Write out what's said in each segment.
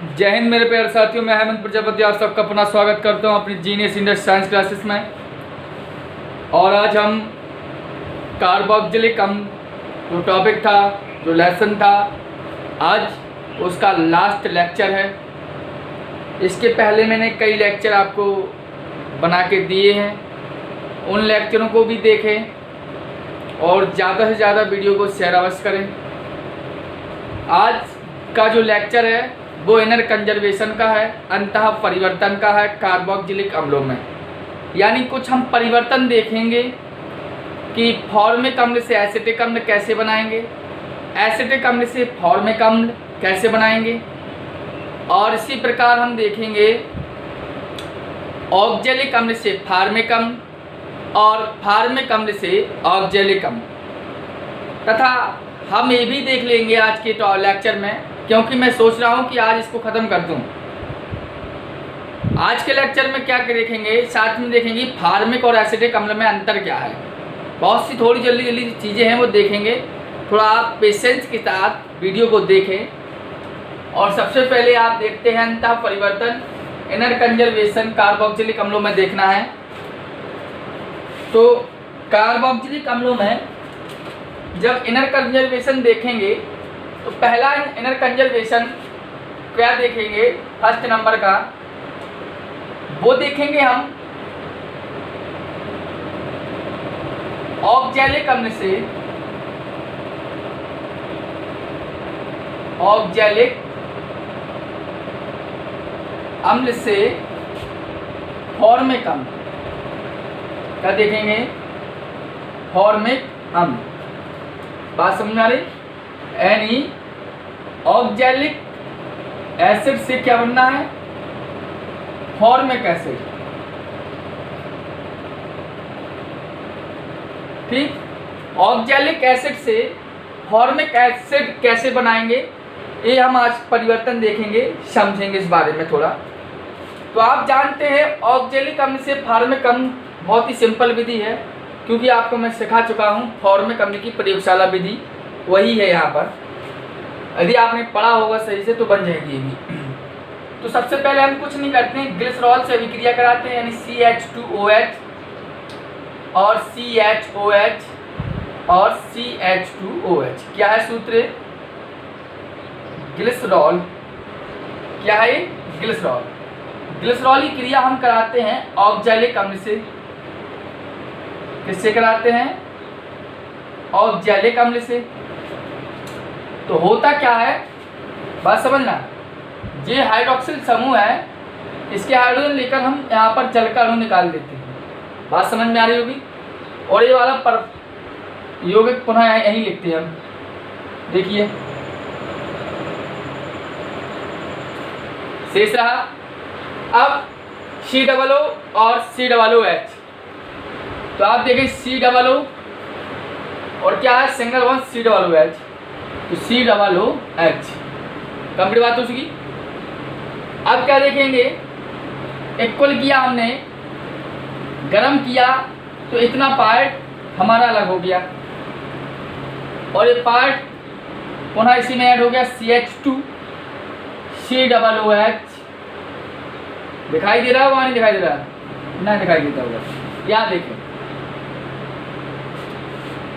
जय हिंद मेरे प्यारे साथियों, मैं हेमंत प्रजापति आप सबका अपना स्वागत करता हूं अपनी जीनियस इंडस साइंस क्लासेस में। और आज हम कार्बोक्जिलिक अम्ल जो टॉपिक था, जो लेसन था, आज उसका लास्ट लेक्चर है। इसके पहले मैंने कई लेक्चर आपको बना के दिए हैं, उन लेक्चरों को भी देखें और ज़्यादा से ज़्यादा वीडियो को शेयर अवश्य करें। आज का जो लेक्चर है वो इनर कंजर्वेशन का है, अंतः परिवर्तन का है कार्बोक्जिलिक अम्लों में। यानी कुछ हम परिवर्तन देखेंगे कि फॉर्मिक अम्ल से एसिटिक अम्ल कैसे बनाएंगे, एसिटिक अम्ल से फॉर्मिक अम्ल कैसे बनाएंगे, और इसी प्रकार हम देखेंगे ऑक्जेलिक अम्ल से फार्मिक अम्ल और फार्मिक अम्ल से ऑक्जेलिक अम्ल। तथा हम ये भी देख लेंगे आज के लेक्चर में, क्योंकि मैं सोच रहा हूँ कि आज इसको ख़त्म कर दूँ। आज के लेक्चर में क्या देखेंगे, साथ में देखेंगे फार्मिक और एसिटिक अम्ल में अंतर क्या है। बहुत सी थोड़ी जल्दी चीज़ें हैं वो देखेंगे, थोड़ा आप पेशेंस के साथ वीडियो को देखें। और सबसे पहले आप देखते हैं अंतः परिवर्तन, इनर कंजर्वेशन कार्बोक्जिलिक अम्लों में देखना है। तो कार्बोक्जिलिक अम्लों में जब इनर कंजर्वेशन देखेंगे तो पहला इनर कंजर्वेशन क्या देखेंगे, फर्स्ट नंबर का वो देखेंगे हम ऑक्जेलिक अम्ल से ऑक्जेलिक अम्ल से फॉर्मिक अम्ल। क्या देखेंगे, फॉर्मिक अम्ल। बात समझ में आ रही? यानी ऑक्जेलिक एसिड से क्या बनना है, फॉर्मिक एसिड। ठीक, ऑक्जेलिक एसिड से फॉर्मिक एसिड कैसे बनाएंगे ये हम आज परिवर्तन देखेंगे, समझेंगे इस बारे में थोड़ा। तो आप जानते हैं ऑक्जेलिक अम्ल से फॉर्मिक अम्ल बहुत ही सिंपल विधि है, क्योंकि आपको मैं सिखा चुका हूँ फॉर्मिक अम्ल की प्रयोगशाला विधि वही है यहाँ पर। यदि आपने पढ़ा होगा सही से तो बन जाएगी ये भी। तो सबसे पहले हम कुछ नहीं करते हैं, ग्लिसरॉल से अभिक्रिया कराते हैं, यानी CH2OH और CHOH और CH2OH। क्या है सूत्र, ग्लिसरॉल। क्या है ग्लिसरॉल? ग्लिसरॉल की क्रिया हम कराते हैं ऑक्जेलिक अम्ल से। किससे कराते हैं? ऑक्जेलिक अम्ल से। तो होता क्या है, बात समझना। ये हाइड्रोक्सिल समूह है, इसके हाइड्रोजन लेकर हम यहाँ पर जल का अणु निकाल देते हैं। बात समझ में आ रही होगी। और ये वाला पर यौगिक पुनः यहीं लिखते हैं हम। देखिए शेष रहा। अब COO और COOH। तो आप देखिए COO और क्या है, सिंगल बॉन्ड COOH। तो COOH कंप्लीट बात हो चुकी। अब क्या देखेंगे, इक्वल किया हमने, गरम किया तो इतना पार्ट हमारा अलग हो गया और ये पार्ट पुनः इसी में ऐड हो गया CH2 COOH। दिखाई दे रहा है वहाँ, नहीं दिखाई दे रहा? नहीं दिखाई देता होगा। यहाँ देखें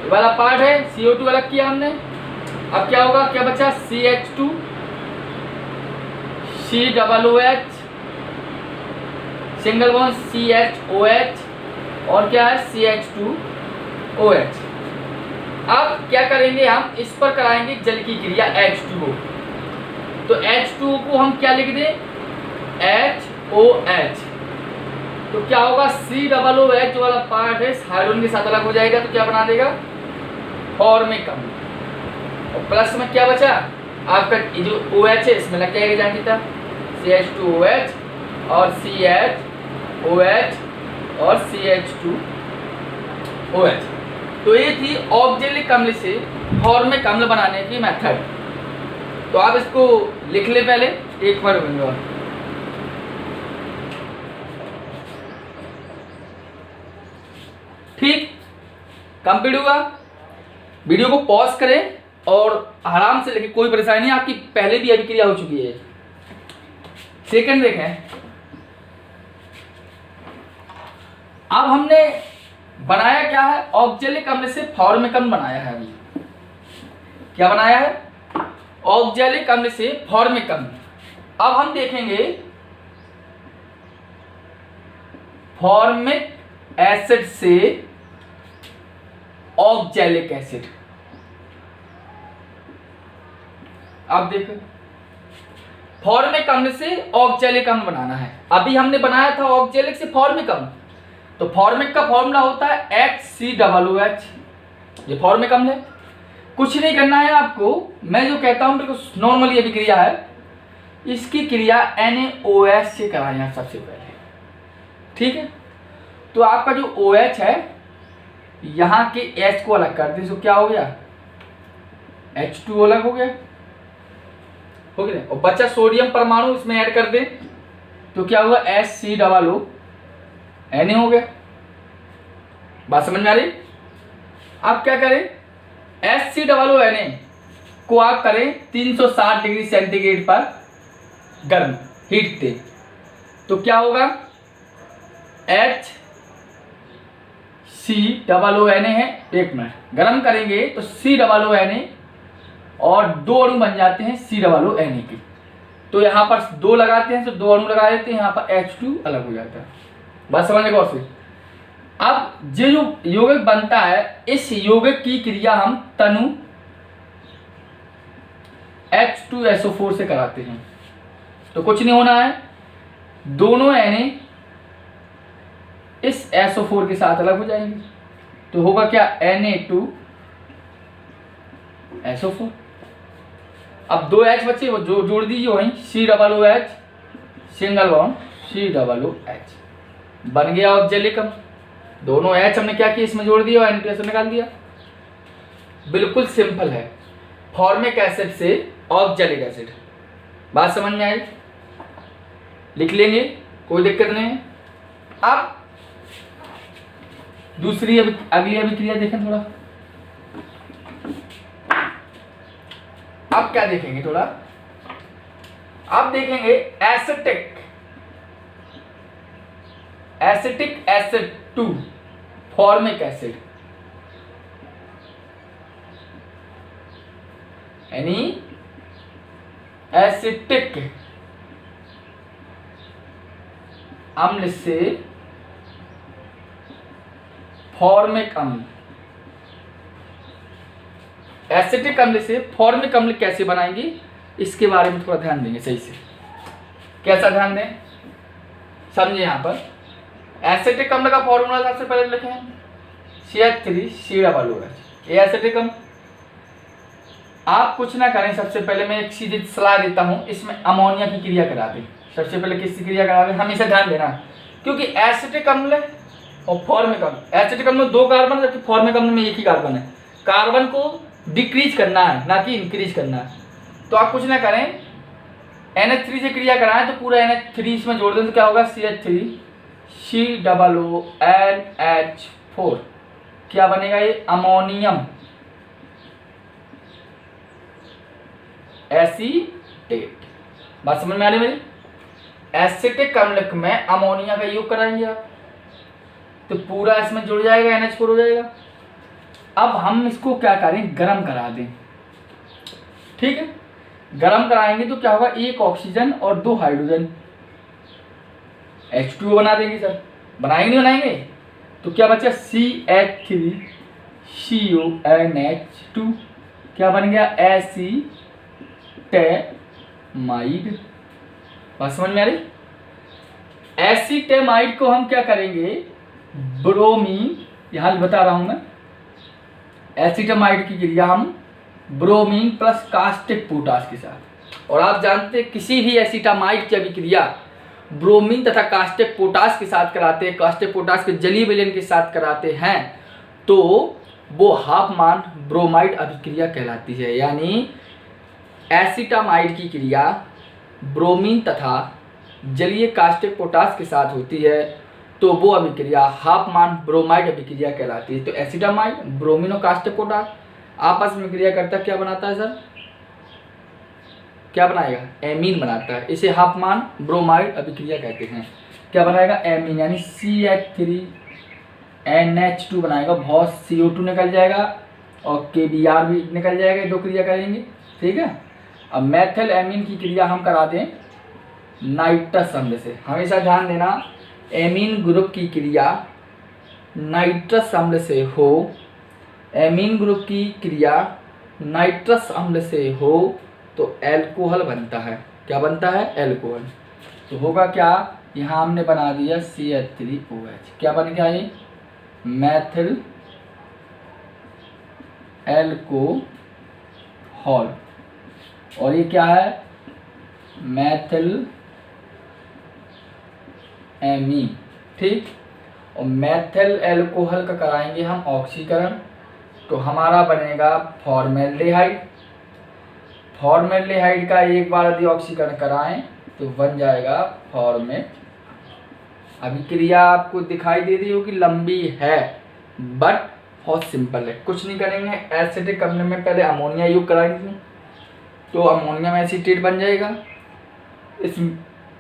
ये वाला पार्ट है, CO2 अलग किया हमने। अब क्या होगा, क्या बचा, CH2 COOH single bond CHOH और क्या है CH2OH। अब क्या करेंगे, हम इस पर कराएंगे जल की क्रिया H2O। तो H2O को हम क्या लिख दें, HOH। तो क्या होगा, COOH वाला पार्ट है हाइड्रोजन के साथ अलग हो जाएगा, तो क्या बना देगा, फॉर्मिक अम्ल। और प्लस में क्या बचा आपका, जो OH है इसमें लग जाएगा जान था, CH2OH और CHOH और CH2OH। तो ये थी ऑक्जेलिक अम्ल से फॉर्मिक अम्ल बनाने की मेथड। तो आप इसको लिख ले पहले एक बार। ठीक, कंप्लीट हुआ। वीडियो को पॉज करें और आराम से लिखें, कोई परेशानी नहीं, आपकी पहले भी अभिक्रिया हो चुकी है। सेकंड देखें, अब हमने बनाया क्या है, ऑक्जेलिक अम्ल से फॉर्मिक अम्ल बनाया है। अभी क्या बनाया है, ऑक्जेलिक अम्ल से फॉर्मिक अम्ल। अब हम देखेंगे फॉर्मिक एसिड से ऑक्जेलिक एसिड। अब देखो, फॉर्मिक अम्ल से ऑक्जेलिक अम्ल बनाना है। अभी हमने बनाया था ऑक्जेलिक से फॉर्मिक अम्ल, तो फॉर्मिक का फॉर्मूला होता है HCOOH। ये फॉर्मिक अम्ल है, कुछ नहीं करना है आपको। मैं जो कहता हूं बिल्कुल नॉर्मली अभी क्रिया है, इसकी क्रिया NaOH से कराएं आप सबसे पहले, ठीक है। तो आपका जो OH है, यहां के H को अलग कर दें, तो क्या हो गया, H2 अलग हो गया, और बचा सोडियम परमाणु इसमें ऐड कर दें, तो क्या हुआ, HCOONA हो गया। बात समझ में आ रही। आप क्या करें, HCOONA को आप करें 360 डिग्री सेंटीग्रेड पर गर्म हीट दें, तो क्या होगा, HCOONA है, एक मिनट गर्म करेंगे तो COONA और दो अणु बन जाते हैं COONA के। तो यहाँ पर दो लगाते हैं तो दो अणु लगा देते हैं, यहाँ पर H2 अलग हो जाता है। बात समझने को से। अब जो यौगिक बनता है, इस यौगिक की क्रिया हम तनु H2SO4 से कराते हैं। तो कुछ नहीं होना है, दोनों Na इस SO4 के साथ अलग हो जाएंगे, तो होगा क्या, Na2SO4। अब दो H बचे, वो जो जोड़ दीजिए वहीं, COOH सिंगल बॉन्ड COOH बन गया ऑक्जेलिक अम्ल। दोनों H हमने क्या किया, इसमें जोड़ दिया और N2SO निकाल दिया। बिल्कुल सिंपल है, फॉर्मिक एसिड से ऑक्जेलिक एसिड। बात समझ में आई, लिख लेंगे, कोई दिक्कत नहीं है। अब दूसरी अगली अभिक्रिया देखें थोड़ा। अब क्या देखेंगे थोड़ा, अब देखेंगे acetic acid to formic acid, यानी एसिटिक अम्ल से फॉर्मिक अम्ल। एसिटिक अम्ल से फॉर्मिक अम्ल कैसे बनाएंगे, इसके बारे में थोड़ा ध्यान देंगे सही से। कैसा ध्यान दें, समझे। यहां पर एसिटिक अम्ल का फॉर्मूला सबसे पहले लिखें, CH3COOH। ये एसिटिक अम्ल। आप कुछ ना करें, सबसे पहले मैं एक सीधी सलाह देता हूं, इसमें अमोनिया की क्रिया करा दें। सबसे पहले किसकी क्रिया करा दें, हमेशा ध्यान देना, क्योंकि एसिटिक अम्ल और फॉर्मिक अम्ल, एसिटिक अम्ल में दो कार्बन, जबकि फॉर्मिक अम्ल में एक ही कार्बन है। कार्बन को डिक्रीज करना है, ना कि इंक्रीज करना है। तो आप कुछ ना करें, NH3 से क्रिया कराएं तो पूरा NH3 इसमें जोड़ दें, तो क्या होगा, CH3COONH4। क्या बनेगा, ये अमोनियम एसीटेट। बात समझ में आ रही मेरी। एसिटिक अम्ल में अमोनिया का योग कराएंगे आप, तो पूरा इसमें जुड़ जाएगा, NH4 हो जाएगा। अब हम इसको क्या करें, गरम करा दें, ठीक है। गरम कराएंगे तो क्या होगा, एक ऑक्सीजन और दो हाइड्रोजन, H2O बना देंगे सर। बनाएंगे नहीं बनाएंगे, तो क्या बचा, CH3CONH2। क्या बन गया, एसीटेमाइड। बात समझ में आ रही। एसीटेमाइड को हम क्या करेंगे, ब्रोमीन, यहां बता रहा हूं मैं, एसीटेमाइड की क्रिया हम ब्रोमीन प्लस कास्टिक पोटाश के साथ। और आप जानते हैं किसी भी एसीटामाइड की अभिक्रिया ब्रोमीन तथा कास्टिक पोटाश के साथ कराते हैं, कास्टिक पोटाश के जलीय विलयन के साथ कराते हैं, तो वो हाफमान ब्रोमाइड अभिक्रिया कहलाती है। यानी एसीटामाइड की क्रिया ब्रोमीन तथा जलीय कास्टिक पोटाश के साथ होती है, तो वो अभिक्रिया हाफमान ब्रोमाइड अभिक्रिया कहलाती है। तो एसिटामाइड, ब्रोमीन और कास्टिक पोटाश आपस में क्रिया करता क्या बनाता है सर, क्या बनाएगा, एमीन बनाता है। इसे हाफमान ब्रोमाइड अभिक्रिया कहते हैं। क्या बनाएगा, एमीन, यानी CH3NH2 बनाएगा, बहुत CO2 निकल जाएगा और KBr भी निकल जाएगा, दो क्रिया करेंगे, ठीक है। अब मैथिल एमीन की क्रिया हम कराते हैं नाइट्रस अम्ल से। हमेशा ध्यान देना, एमीन ग्रुप की क्रिया नाइट्रस अम्ल से हो, एमीन ग्रुप की क्रिया नाइट्रस अम्ल से हो तो एल्कोहल बनता है। क्या बनता है, एल्कोहल। तो होगा क्या, यहाँ हमने बना दिया CH3OH, क्या बन गया ये, मैथिल एल्कोहल। और ये क्या है, मैथिल एमीन, ठीक। और मैथिल एल्कोहल का कराएंगे हम ऑक्सीकरण, तो हमारा बनेगा फॉर्मेल्डिहाइड। फॉर्मेल्डिहाइड का एक बार यदि ऑक्सीकरण कराएं तो बन जाएगा फॉर्मेट। अभी क्रिया आपको दिखाई दे रही होगी, लंबी है बट बहुत सिंपल है। कुछ नहीं करेंगे, एसिटिक अम्ल में पहले अमोनिया युक्त कराएंगे तो अमोनियम एसीटेट बन जाएगा। इस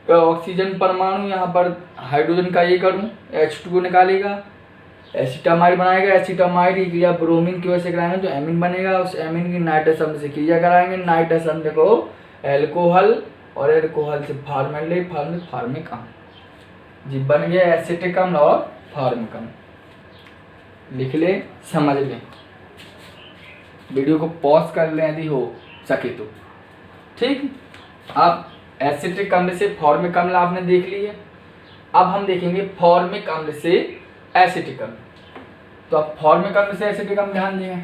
ऑक्सीजन परमाणु यहाँ पर हाइड्रोजन का ये करूँ, H2 निकालेगा, एसिटामाइड बनाएगा। एसिटामाइड की क्रिया ब्रोमीन की वजह से कराएंगे तो एमीन बनेगा। उस एमीन की नाइट्रस अम्ल से क्रिया कराएंगे, नाइट्रस अम्ल को एल्कोहल और एल्कोहल से फॉर्मेल्डिहाइड, फॉर्मिक अम्ल जी बन गया एसिटिक अम्ल और फॉर्मिक अम्ल। लिख ले, समझ लें, वीडियो को पॉज कर लें यदि हो सके तो, ठीक। अब एसिटिक अम्ल से फॉर्मिक अम्ल आपने देख ली है। अब हम देखेंगे फॉर्मिक अम्ल से एसिटिक अम्ल। तो अब फॉर्मिक अम्ल से एसिटिक अम्ल ध्यान देंगे,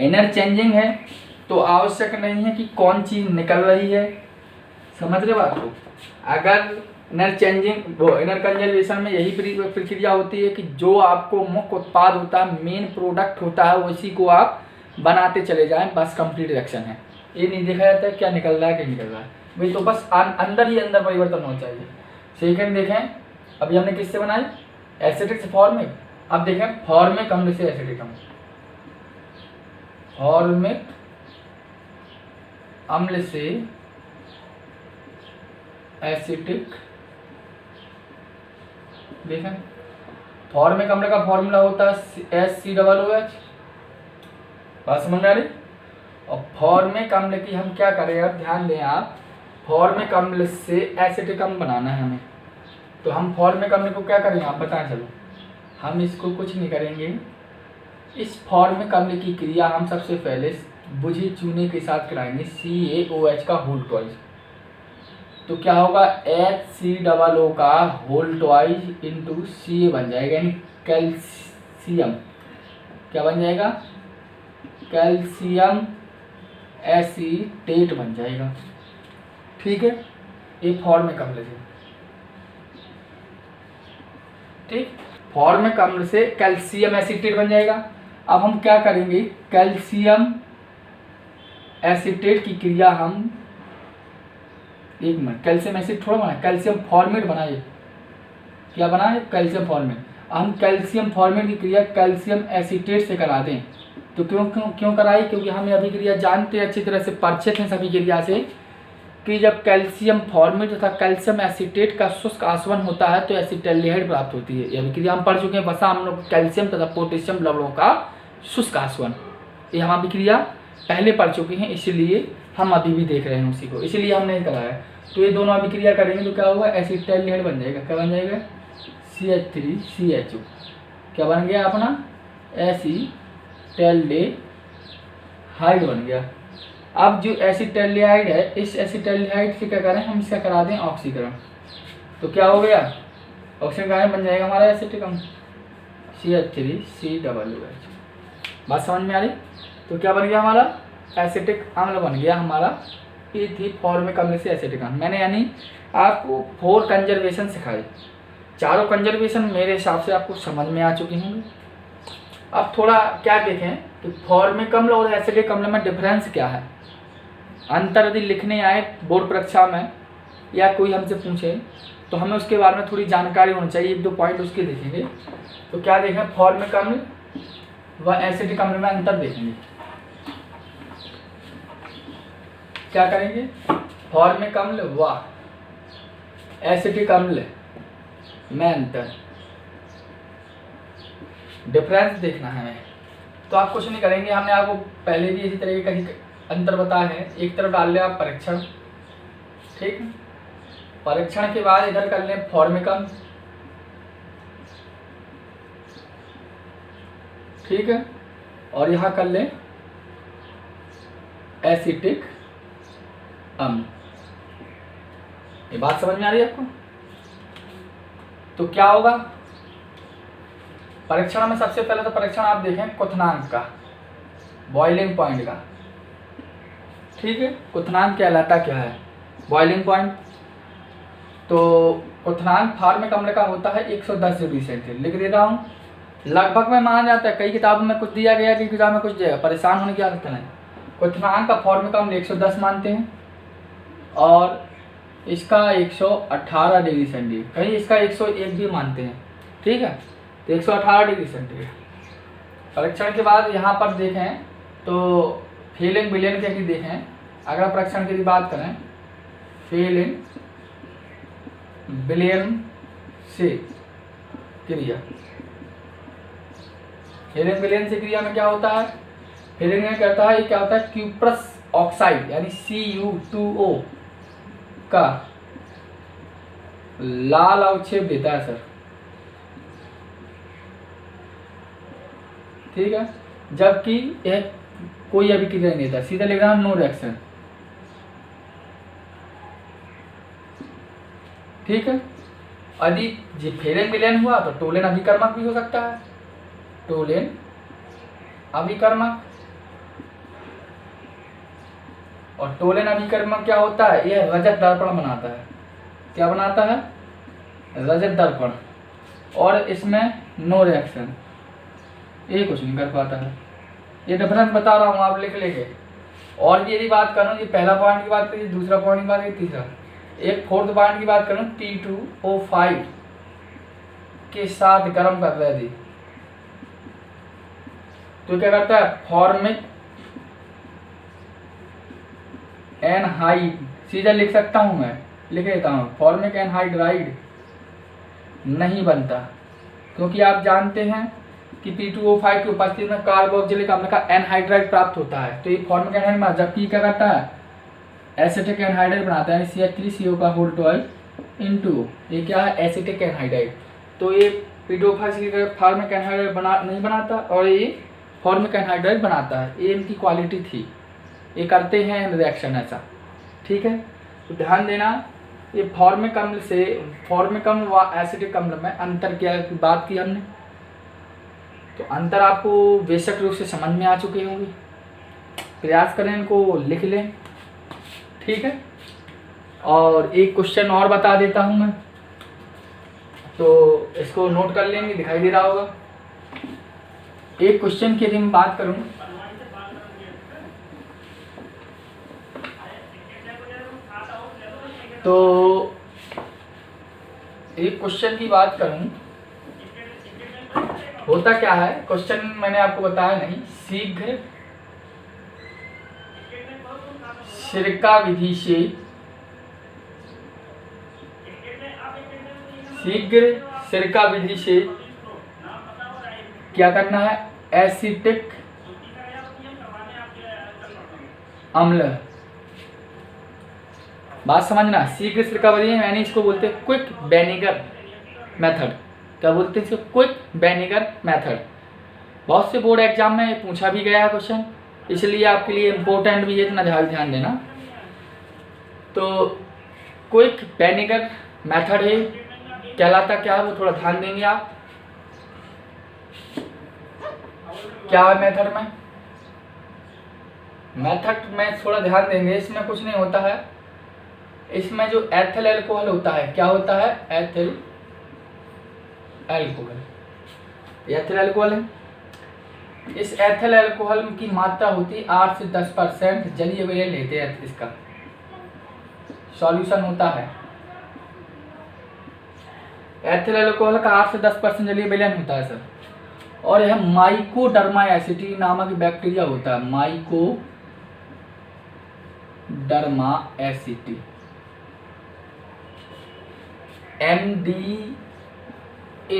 इंटरचेंजिंग है तो आवश्यक नहीं है कि कौन चीज निकल रही है, समझ रहे बात को। अगर इनर कंजर्वेशन में यही प्रक्रिया होती है कि जो आपको मुख्य उत्पाद होता है, मेन प्रोडक्ट होता है, उसी को आप बनाते चले जाएं, बस कंप्लीट रिएक्शन है। ये नहीं देखा जाता है क्या निकल रहा है क्या निकल रहा है, भाई तो बस अंदर ही अंदर परिवर्तन होना चाहिए। सेकंड देखें, अभी हमने किससे बनाई, एसिटिक से फॉर्मिक। अब देखें फॉर्मिक अम्ल से एसिटिक अम्ल, फॉर्मिक अम्ल से एसिटिक। देखें फॉर्मिक अम्ल का फॉर्मूला होता है HCOOH, बात समझ में आ रही। और फॉर्मिक अम्ल की हम क्या करें, अब ध्यान दें आप, फॉर्मिक अम्ल से एसिटिक अम्ल बनाना है हमें, तो हम फॉर्मिक अम्ल को क्या करेंगे आप बताएं। चलो हम इसको कुछ नहीं करेंगे, इस फॉर्मिक अम्ल की क्रिया हम सबसे पहले बुझे चूने के साथ कराएंगे, CaOH का होल ट्वाइस। तो क्या होगा, HCOO का होल ट्वाइस इंटू Ca बन जाएगा, यानी कैल्शियम। क्या बन जाएगा, कैल्शियम एसीटेट बन जाएगा, ठीक है। ये फॉर्मिक अम्ल से, ठीक, फॉर्मिक अम्ल से कैल्शियम एसीटेट बन जाएगा। अब हम क्या करेंगे, कैल्शियम एसीटेट की क्रिया हम, एक मिनट, कैल्शियम एसिड थोड़ा बनाए, कैल्शियम फॉर्मेट बनाइए। क्या बनाए, कैल्शियम फॉर्मेट। हम कैल्शियम फॉर्मेट की क्रिया कैल्शियम एसीटेट से करा दें, तो क्यों क्यों क्यों कराई, क्योंकि हम ये अभिक्रिया जानते हैं, अच्छी तरह से परिचित हैं सभी क्रिया से, कि जब कैल्शियम फॉर्मेट तथा कैल्शियम एसीटेट का शुष्क आसवन होता है तो एसिटाल्डिहाइड प्राप्त होती है। ये अभिक्रिया हम पढ़ चुके हैं, वसा अम्लों कैल्शियम तथा पोटेशियम लवणों का शुष्क आसवन, ये हम अभिक्रिया पहले पढ़ चुके हैं, इसलिए हम अभी भी देख रहे हैं उसी को, इसलिए हम नहीं कराया। तो ये दोनों अभिक्रिया करेंगे तो क्या होगा, एसिटाल्डिहाइड बन जाएगा। क्या बन जाएगा, CH3CHO। क्या बन गया अपना, एसिटाल्डिहाइड बन गया। अब जो एसिटाल्डिहाइड है, इस एसिटाल्डिहाइड से क्या करें, हम इसका करा दें ऑक्सीकरण, तो क्या हो गया, ऑक्सीकरण बन जाएगा हमारा एसिटिक अम्ल, CH3COOH। बात समझ में आ रही। तो क्या बन गया हमारा, एसिटिक अम्ल बन गया हमारा। ये थी फॉर्मिक अम्ल से एसिटिक अम्ल। मैंने यानी आपको 4 कंजर्वेशन सिखाई, चारों कंजर्वेशन मेरे हिसाब से आपको समझ में आ चुकी होंगी। अब थोड़ा क्या देखें कि फॉर्मिक अम्ल और एसिटिक अम्ल में डिफरेंस क्या है, अंतर यदि लिखने आए बोर्ड परीक्षा में या कोई हमसे पूछे तो हमें उसके बारे में थोड़ी जानकारी होनी चाहिए, 1-2 पॉइंट उसके देखेंगे। तो क्या देखें, फॉर्मिक अम्ल व एसिटिक अम्ल में अंतर देखेंगे। क्या करेंगे, फॉर्मिक अम्ल व एसिटिक अम्ल में अंतर, डिफरेंस देखना है हमें। तो आप कुछ नहीं करेंगे, हमने आपको पहले भी इसी तरीके का ही अंतर बताया है। एक तरफ डाल लिया आप परीक्षण, ठीक है, परीक्षण के बाद इधर कर लें फॉर्मिक अम्ल, ठीक है, और यहाँ कर लें एसिटिक अम्ल। ये बात समझ में आ रही है आपको? तो क्या होगा परीक्षण में, सबसे पहले तो परीक्षण आप देखें क्वथनांक का, बॉइलिंग पॉइंट का, ठीक है। क्वथनांक कहलाता क्या है, बॉइलिंग पॉइंट। तो क्वथनांक फॉर्मिक अम्ल का होता है 110 डिग्री सेंटीग्रेड, लिख देता हूँ। लगभग में माना जाता है, कई किताबों में कुछ दिया गया, कई किताब में कुछ दिया, परेशान होने की आदत नहीं। क्वथनांक का फॉर्मिक अम्ल 110 मानते हैं और इसका 118 डिग्री सेंटीग्रेड, कहीं इसका 101 भी मानते हैं, ठीक है। तो 118 डिग्री सेंटीग्रेड। परीक्षण के बाद यहाँ पर देखें तो फेलिंग विलयन के भी देखें, अगर परीक्षण की बात करें, फेलिंग विलयन से क्रिया, फेलिंग विलयन से क्रिया में क्या होता है, फेलिंग में कहता है, ये क्या होता है, क्यूप्रस ऑक्साइड यानी Cu2O का लाल अवक्षेप देता है सर, ठीक है, जबकि यह कोई अभिक्रिया नहीं देता, सीधा लिख रहा हूं नो रिएक्शन, ठीक है। यदि फेलिंग विलयन हुआ तो टोलेन अभिकर्मक भी हो सकता है, टोलेन अभिकर्मक। और टोलेन अभिकर्मक क्या होता है, यह रजत दर्पण बनाता है, क्या बनाता है, रजत दर्पण, और इसमें नो रिएक्शन, ये कुछ नहीं कर पाता है। ये डिफरेंस बता रहा हूँ, आप लिख लेंगे। और भी यदि बात करूँ, ये पहला पॉइंट की बात करिए, दूसरा पॉइंट की बात करिए, तीसरा, एक फोर्थ पॉइंट की बात करूँ, T2O5 के साथ गर्म कर रहे थे तो क्या करता है, फॉर्मिक एनहाइड, सीधा लिख सकता हूं मैं, लिख देता हूं, फॉर्मिक एनहाइड्राइड नहीं बनता, क्योंकि आप जानते हैं कि P2O5 की उपस्थिति में कार्बोक्जिलिक अम्ल का एनहाइड्राइड प्राप्त होता है। तो ये फॉर्मिक एनहाइड में, जबकि क्या करता है, एसिटिक एनहाइड्राइड बनाता है, CH3CO का होल 12 इंटू, ये क्या है, एसिटिक एनहाइड्राइड। तो ये P2O5 फॉर्मिक एनहाइड्राइड नहीं बनाता और ये फॉर्मिक एनहाइड्राइड बनाता है, ये इनकी क्वालिटी थी, ये करते हैं रिएक्शन ऐसा, ठीक है। तो ध्यान देना, ये फॉर्मिक अम्ल से, फॉर्मिक अम्ल व एसिटिक अम्ल में अंतर क्या की बात की हमने, तो अंतर आपको बेशक रूप से समझ में आ चुके होंगे। प्रयास करें इनको लिख लें, ठीक है। और एक क्वेश्चन और बता देता हूं मैं, तो इसको नोट कर लेंगे, दिखाई दे रहा होगा। एक क्वेश्चन की यदि मैं बात करूं, तो एक क्वेश्चन की बात करूं, होता क्या है, क्वेश्चन मैंने आपको बताया नहीं, शीघ्र सिरका विधि से, शीघ्र सिरका विधि से क्या करना है, एसिटिक अम्ल, बात समझना, शीघ्र सिरका विधि यानी इसको बोलते हैं क्विक विनेगर मेथड, क्या बोलते हैं इसको, क्विक विनेगर मेथड। बहुत से बोर्ड एग्जाम में पूछा भी गया है क्वेश्चन, इसलिए आपके लिए इम्पोर्टेंट भी है, इतना ध्यान देना। तो क्विक विनेगर मेथड है, कहलाता क्या है वो थोड़ा ध्यान देंगे आप, क्या है मेथड में, मेथड में थोड़ा ध्यान देंगे। इसमें कुछ नहीं होता है, इसमें जो एथिल अल्कोहल होता है, क्या होता है, एथिल अल्कोहल, एथिल अल्कोहल है, इस एथिल अल्कोहल की मात्रा होती है 8 से 10% जलीय विलयन लेते हैं, इसका सॉल्यूशन होता है, एथिल अल्कोहल का 8 से 10% जलीय विलयन होता है सर। और यह माइकोडर्मा एसिटी नामक बैक्टीरिया होता है, माइकोडर्मा माइकोडर्मा एसिटी, MDA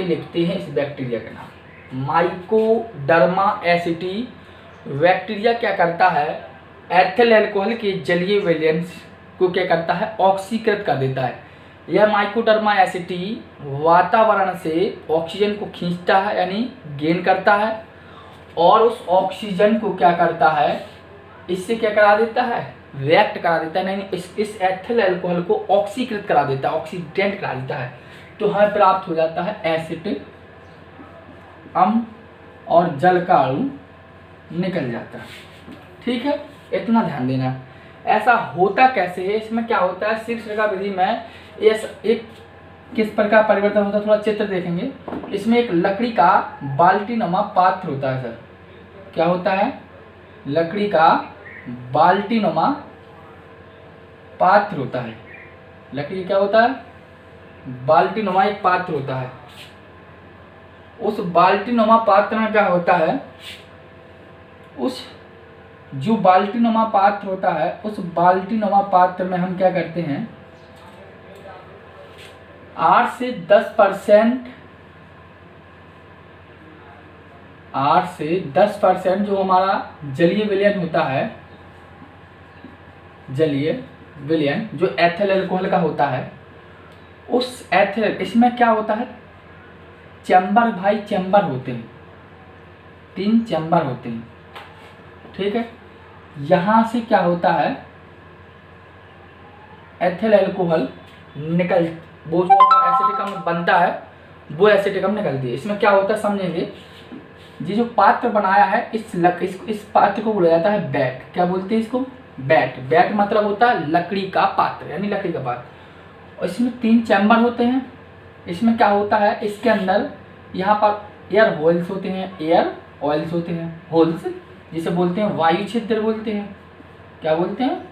लिखते हैं इस बैक्टीरिया का नाम। माइकोडर्मा एसिटी बैक्टीरिया क्या करता है, एथिल अल्कोहल के जलीय विलयंस को क्या करता है, ऑक्सीकृत कर देता है। यह माइकोडर्मा एसिटी वातावरण से ऑक्सीजन को खींचता है यानी गेन करता है, और उस ऑक्सीजन को क्या करता है, इससे क्या करा देता है, रिएक्ट करा देता है, यानी इस एथिल अल्कोहल को ऑक्सीकृत करा देता है, ऑक्सीडेंट करा देता है। तो हमें प्राप्त हो जाता है एसिटिक अम्ल और जल का अणु निकल जाता है। ठीक है, इतना ध्यान देना। ऐसा होता कैसे है, इसमें क्या होता है, शीर्षरेखा विधि में एक किस प्रकार परिवर्तन होता है, थोड़ा चित्र देखेंगे। इसमें एक लकड़ी का बाल्टीनुमा पात्र होता है सर, क्या होता है, लकड़ी का बाल्टीनुमा पात्र होता है। लकड़ी क्या होता है, बाल्टीनुमा एक पात्र होता है। उस बाल्टीनुमा पात्र में क्या होता है, उस जो बाल्टीनुमा पात्र होता है, उस बाल्टीनुमा पात्र में हम क्या करते हैं, 8 से 10% जो हमारा जलीय विलयन होता है, जलीय विलयन जो एथिल अल्कोहल का होता है, उस एथिल, इसमें क्या होता है, चैम्बर भाई चैम्बर होते हैं, 3 चैम्बर होते हैं। ठीक है, यहां से क्या होता है, एथिल अल्कोहल निकल, वो जो एसिटिक अम्ल बनता है वो एसिटिक अम्ल निकलती है। इसमें क्या होता है समझेंगे, ये जो पात्र बनाया है इस पात्र को बोला जाता है बैट। क्या बोलते हैं इसको, बैट। बैट मतलब होता है लकड़ी का पात्र, यानी लकड़ी का पात्र। और इसमें 3 चैम्बर होते हैं। इसमें क्या होता है, इसके अंदर यहाँ पर एयर होल्स होते हैं, एयर ऑयल्स होते हैं, होल्स जिसे बोलते हैं वायु छिद्र बोलते हैं। क्या बोलते हैं,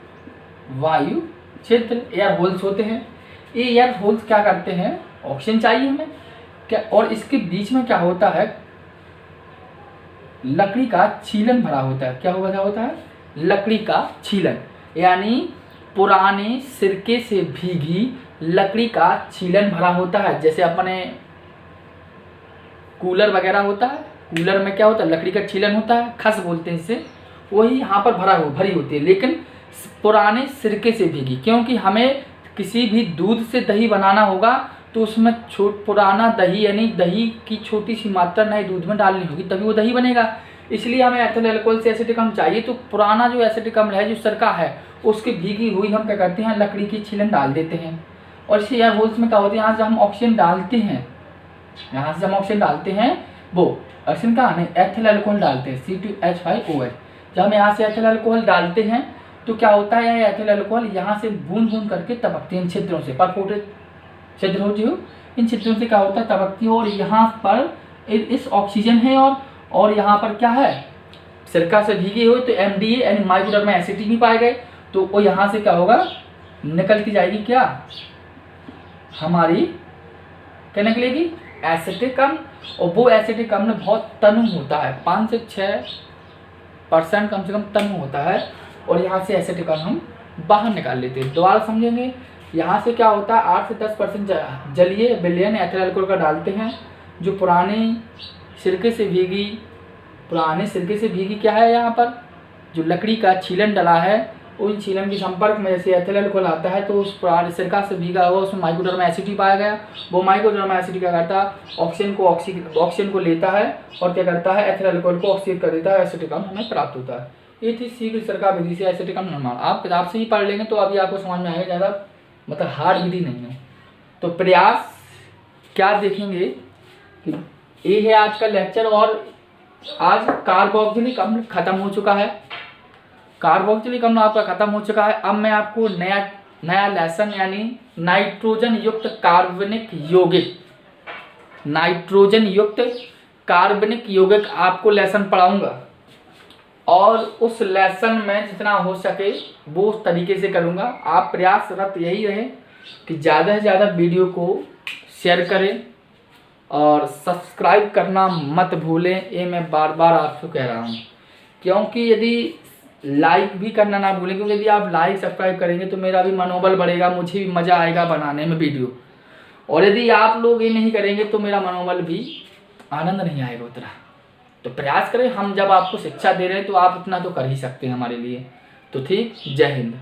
वायु छिद्र, एयर होल्स होते हैं। ये एयर होल्स क्या करते हैं, ऑक्सीजन चाहिए हमें क्या, और इसके बीच में क्या होता है, लकड़ी का छीलन भरा होता है। क्या भरा होता है, लकड़ी का छीलन, यानी पुराने सिरके से भीगी लकड़ी का छीलन भरा होता है। जैसे अपने कूलर वगैरह होता है, कूलर में क्या होता है, लकड़ी का छीलन होता है, खस बोलते हैं इसे, वही यहाँ पर भरी होती है, लेकिन पुराने सिरके से भीगी। क्योंकि हमें किसी भी दूध से दही बनाना होगा तो उसमें पुराना दही, यानी दही की छोटी सी मात्रा नए दूध में डालनी होगी, तभी वो दही बनेगा। इसलिए हमें एथिल अल्कोहल से एसिटिक अम्ल चाहिए, तो पुराना जो एसिटिक अम्ल है, जो सिरका है, उसकी भीगी हुई हम क्या करते हैं, लकड़ी की छीलन डाल देते हैं। और इसे एयर होल्स में क्या होता है, यहाँ से हम ऑक्सीजन डालते हैं, यहाँ से हम ऑक्सीजन डालते हैं, वो ऑक्सीजन का नहीं, एथिल अल्कोहल डालते हैं, C2H5OH। जब हम यहाँ से एथिल अल्कोहल डालते हैं तो क्या होता है, यह एथिल अल्कोहल यहाँ से बूंद बूंद करके टपकते हैं छिद्रों से, परफोर्टेड छिद्र होती हो, इन छिद्रों से क्या होता है, टपकती है। और यहाँ पर इस ऑक्सीजन है, और यहाँ पर क्या है, सिरका से भीगी हुई, तो MDA यानी माइकोडर्मा एसिटी भी पाए गए, तो वो यहाँ से क्या होगा, निकलती जाएगी, क्या हमारी क्या निकलेगी, एसिटिक अम्ल। और वो एसिटिक अम्ल बहुत तनु होता है, 5 से 6% कम से कम तनु होता है, और यहाँ से एसिटिक अम्ल हम बाहर निकाल लेते हैं। दोबारा समझेंगे, यहाँ से क्या होता है, 8 से 10% जलीय विलयन एथिल अल्कोहल का डालते हैं, जो पुराने सिरके से भीगी क्या है, यहाँ पर जो लकड़ी का छीलन डला है, उन छीलन के संपर्क में जैसे एथिल अल्कोहल आता है, तो उस पुराने सिरका से भीगा हुआ उसमें माइकोडर्मा एसिटी पाया गया। वो माइकोडर्मा एसिटी क्या करता है, ऑक्सीजन को लेता है और क्या करता है, एथिल अल्कोहल को ऑक्सीकृत कर देता है, एसिटिक अम्ल हमें प्राप्त होता है। ये थी शीघ्रसरका विधि से एसिटिक अम्ल निर्माण। आप किताब से ही पढ़ लेंगे तो अभी आपको समझ में आएगा, ज़्यादा मतलब हार्ड विधि नहीं है। तो प्रयास क्या देखेंगे कि ये है आज का लेक्चर, और आज कार्बोक्जिलिक अम्ल खत्म हो चुका है, कार्बोक्जिलिक अम्ल आपका खत्म हो चुका है। अब मैं आपको नया लेसन यानी नाइट्रोजन युक्त कार्बनिक यौगिक आपको लेसन पढ़ाऊंगा, और उस लेसन में जितना हो सके वो उस तरीके से करूंगा। आप प्रयासरत यही रहे कि ज़्यादा से ज़्यादा वीडियो को शेयर करें और सब्सक्राइब करना मत भूलें, ये मैं बार बार आपको कह रहा हूँ। क्योंकि यदि लाइक भी करना ना भूलें, क्योंकि यदि आप लाइक सब्सक्राइब करेंगे तो मेरा भी मनोबल बढ़ेगा, मुझे भी मज़ा आएगा बनाने में वीडियो। और यदि आप लोग ये नहीं करेंगे तो मेरा मनोबल भी आनंद नहीं आएगा उतना। तो प्रयास करें, हम जब आपको शिक्षा दे रहे हैं तो आप उतना तो कर ही सकते हैं हमारे लिए। तो ठीक, जय हिंद।